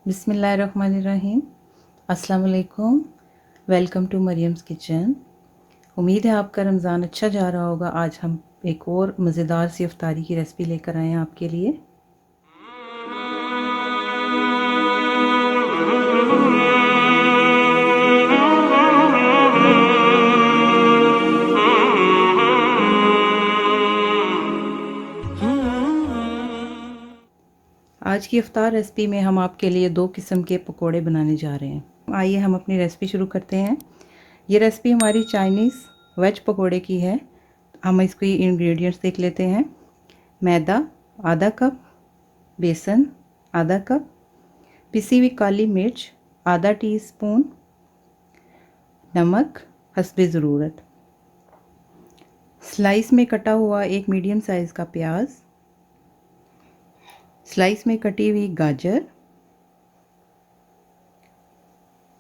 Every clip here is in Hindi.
बिस्मिल्लाहिर्रहमानिर्रहीम। अस्सलाम वालेकुम। Welcome to Maryam's kitchen. उम्मीद है आपका रमज़ान अच्छा जा रहा होगा। आज हम एक और मज़ेदार सी इफ्तारी की रेसिपी लेकर आए हैं आपके लिए। आज की इफ्तार रेसिपी में हम आपके लिए दो किस्म के पकोड़े बनाने जा रहे हैं। आइए हम अपनी रेसिपी शुरू करते हैं। ये रेसिपी हमारी चाइनीज़ वेज पकोड़े की है। हम इसके इंग्रेडिएंट्स देख लेते हैं। मैदा आधा कप, बेसन आधा कप, पिसी हुई काली मिर्च आधा टीस्पून, नमक हस्बे ज़रूरत, स्लाइस में कटा हुआ एक मीडियम साइज़ का प्याज, स्लाइस में कटी हुई गाजर,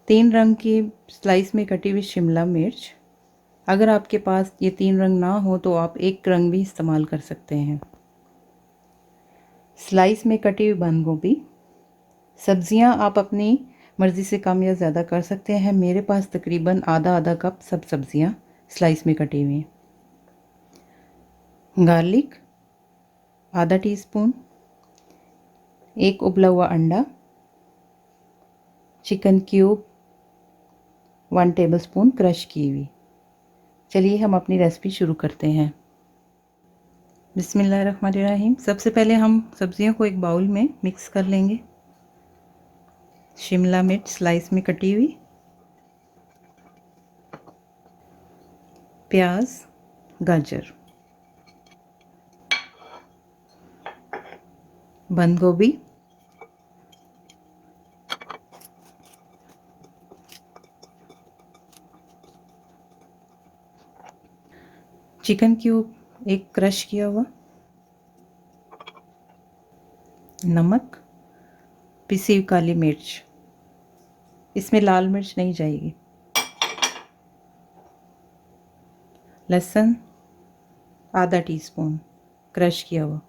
3 रंग की स्लाइस में कटी हुई शिमला मिर्च। अगर आपके पास ये 3 रंग ना हो तो आप एक रंग भी इस्तेमाल कर सकते हैं। स्लाइस में कटी हुई बंद गोभी। सब्जियां आप अपनी मर्ज़ी से कम या ज़्यादा कर सकते हैं। मेरे पास तकरीबन आधा आधा कप सब सब्जियां स्लाइस में कटी हुई हैं। गार्लिक आधा टीस्पून, एक उबला हुआ अंडा, चिकन क्यूब 1 टेबलस्पून क्रश की हुई। चलिए हम अपनी रेसिपी शुरू करते हैं। बिस्मिल्लाहिर्रहमानिर्रहीम। सबसे पहले हम सब्जियों को एक बाउल में मिक्स कर लेंगे। शिमला मिर्च स्लाइस में कटी हुई, प्याज, गाजर, बंद गोभी, चिकन क्यूब एक क्रश किया हुआ, नमक, पिसी हुई काली मिर्च, इसमें लाल मिर्च नहीं जाएगी, लहसुन आधा टीस्पून क्रश किया हुआ,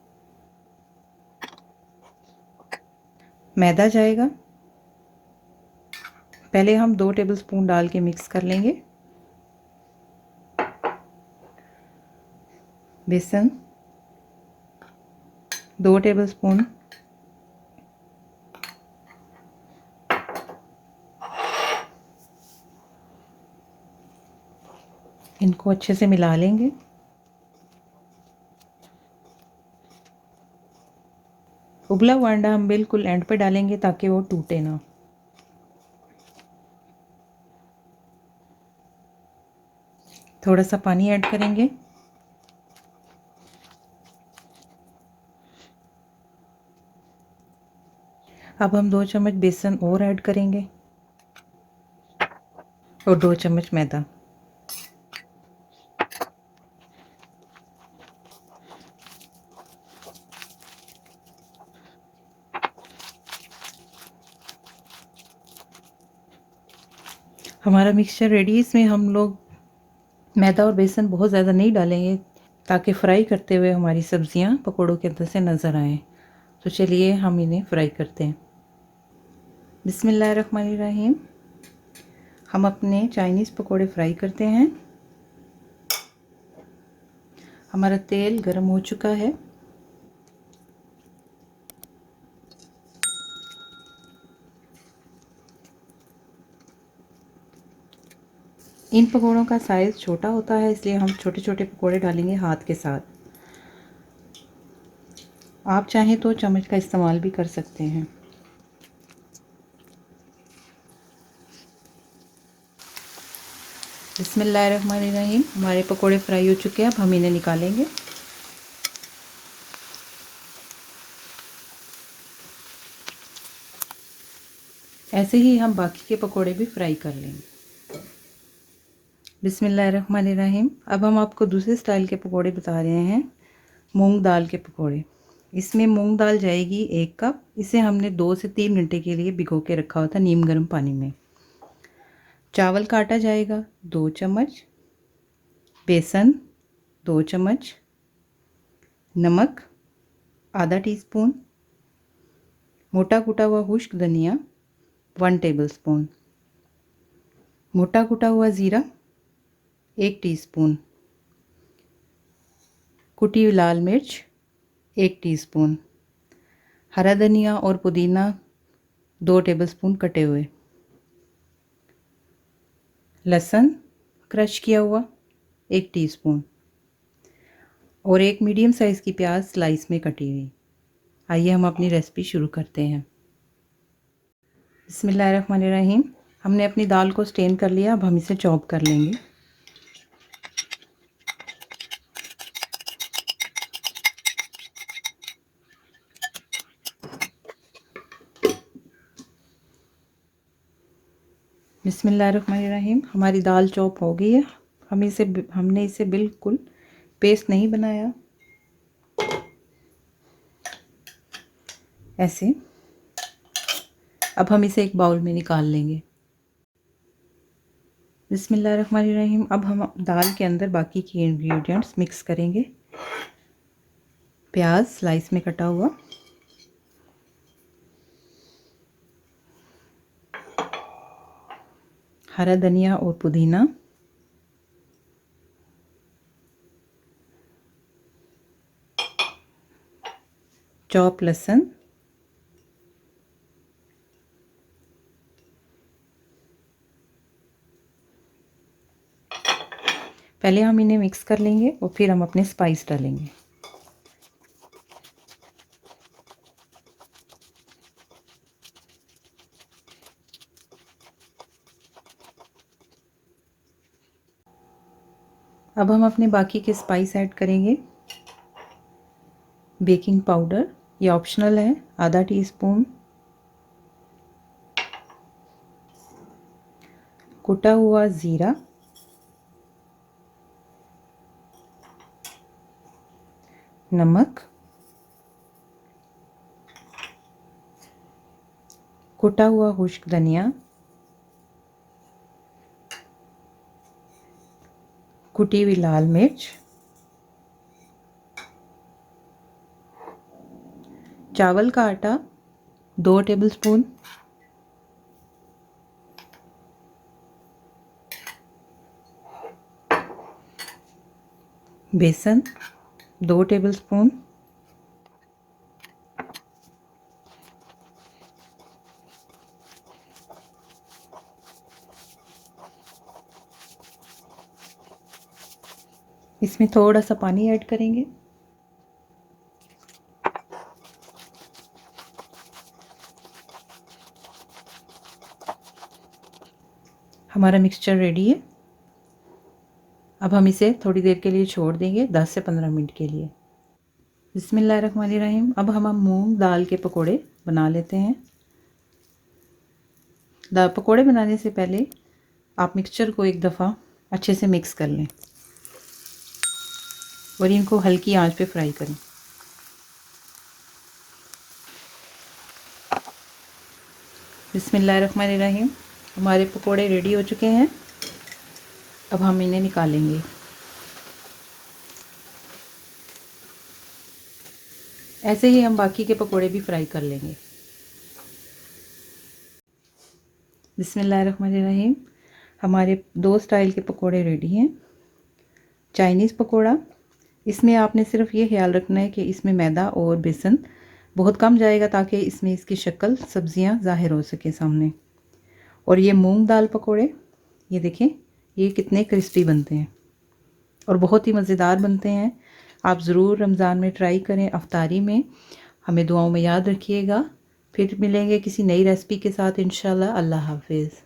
मैदा जाएगा। पहले हम 2 टेबलस्पून डाल के मिक्स कर लेंगे। बेसन 2 टेबलस्पून, इनको अच्छे से मिला लेंगे। उबला हुआ अंडा हम बिल्कुल एंड पे डालेंगे ताकि वो टूटे ना। थोड़ा सा पानी ऐड करेंगे। अब हम 2 चम्मच बेसन और ऐड करेंगे और 2 चम्मच मैदा। हमारा मिक्सचर रेडी। इसमें हम लोग मैदा और बेसन बहुत ज़्यादा नहीं डालेंगे ताकि फ्राई करते हुए हमारी सब्जियां पकोड़ों के अंदर से नज़र आएँ। तो चलिए हम इन्हें फ्राई करते हैं। बिस्मिल्लाहिर्रहमानिर्रहीम। हम अपने चाइनीज़ पकोड़े फ्राई करते हैं। हमारा तेल गर्म हो चुका है। इन पकोड़ों का साइज़ छोटा होता है, इसलिए हम छोटे छोटे पकोड़े डालेंगे हाथ के साथ। आप चाहें तो चम्मच का इस्तेमाल भी कर सकते हैं। बिस्मिल्लाहिर्रहमानिर्रहीम। हमारे पकोड़े फ्राई हो चुके हैं। अब हम इन्हें निकालेंगे। ऐसे ही हम बाकी के पकोड़े भी फ्राई कर लेंगे। बिस्मिल्लाहिर्रहमानिर्रहीम। अब हम आपको दूसरे स्टाइल के पकोड़े बता रहे हैं। मूंग दाल के पकोड़े। इसमें मूंग दाल जाएगी 1 कप। इसे हमने 2 से 3 घंटे के लिए भिगो के रखा हुआ था नीम गर्म पानी में। चावल का आटा जाएगा 2 चम्मच, बेसन 2 चम्मच, नमक आधा टीस्पून, मोटा कुटा हुआ खुश्क धनिया 1 टेबलस्पून, मोटा कुटा हुआ ज़ीरा 1 टीस्पून, कुटी हुई लाल मिर्च 1 टीस्पून, हरा धनिया और पुदीना 2 टेबलस्पून कटे हुए, लहसुन क्रश किया हुआ 1 टीस्पून और एक मीडियम साइज़ की प्याज स्लाइस में कटी हुई। आइए हम अपनी रेसिपी शुरू करते हैं। बिस्मिल्लाहिर्रहमानिर्रहीम। हमने अपनी दाल को स्टेन कर लिया, अब हम इसे चॉप कर लेंगे। बिस्मिल्लाहिर्रहमानिर्रहीम। हमारी दाल चॉप हो गई है। हमने इसे बिल्कुल पेस्ट नहीं बनाया, ऐसे। अब हम इसे एक बाउल में निकाल लेंगे। बिस्मिल्लाहिर्रहमानिर्रहीम। अब हम दाल के अंदर बाकी के इंग्रेडिएंट्स मिक्स करेंगे। प्याज स्लाइस में कटा हुआ, हरा धनिया और पुदीना, चॉप लहसुन, पहले हम इन्हें मिक्स कर लेंगे और फिर हम अपने स्पाइस डालेंगे। अब हम अपने बाकी के स्पाइस ऐड करेंगे। बेकिंग पाउडर, ये ऑप्शनल है, आधा टीस्पून, कुटा हुआ ज़ीरा, नमक, कुटा हुआ खुश्क धनिया, कुटी हुई लाल मिर्च, चावल का आटा 2 टेबलस्पून, बेसन 2 टेबलस्पून, इसमें थोड़ा सा पानी ऐड करेंगे। हमारा मिक्सचर रेडी है। अब हम इसे थोड़ी देर के लिए छोड़ देंगे, 10 से 15 मिनट के लिए। बिस्मिल्लाहिर्रहमानिर्रहीम। अब हम मूंग दाल के पकोड़े बना लेते हैं। पकोड़े बनाने से पहले आप मिक्सचर को एक दफ़ा अच्छे से मिक्स कर लें और इनको हल्की आंच पे फ्राई करें। बिस्मिल्लाहिर्रहमानिर्रहीम। हमारे पकोड़े रेडी हो चुके हैं। अब हम इन्हें निकालेंगे। ऐसे ही हम बाकी के पकोड़े भी फ्राई कर लेंगे। बिस्मिल्लाहिर्रहमानिर्रहीम। हमारे 2 स्टाइल के पकोड़े रेडी हैं। चाइनीज़ पकोड़ा, इसमें आपने सिर्फ ये ख्याल रखना है कि इसमें मैदा और बेसन बहुत कम जाएगा ताकि इसमें इसकी शक्ल सब्जियां ज़ाहिर हो सके सामने। और ये मूंग दाल पकोड़े, ये देखें ये कितने क्रिस्पी बनते हैं और बहुत ही मज़ेदार बनते हैं। आप ज़रूर रमज़ान में ट्राई करें, अफ्तारी में। हमें दुआओं में याद रखिएगा। फिर मिलेंगे किसी नई रेसिपी के साथ इंशाल्लाह। अल्लाह हाफिज़।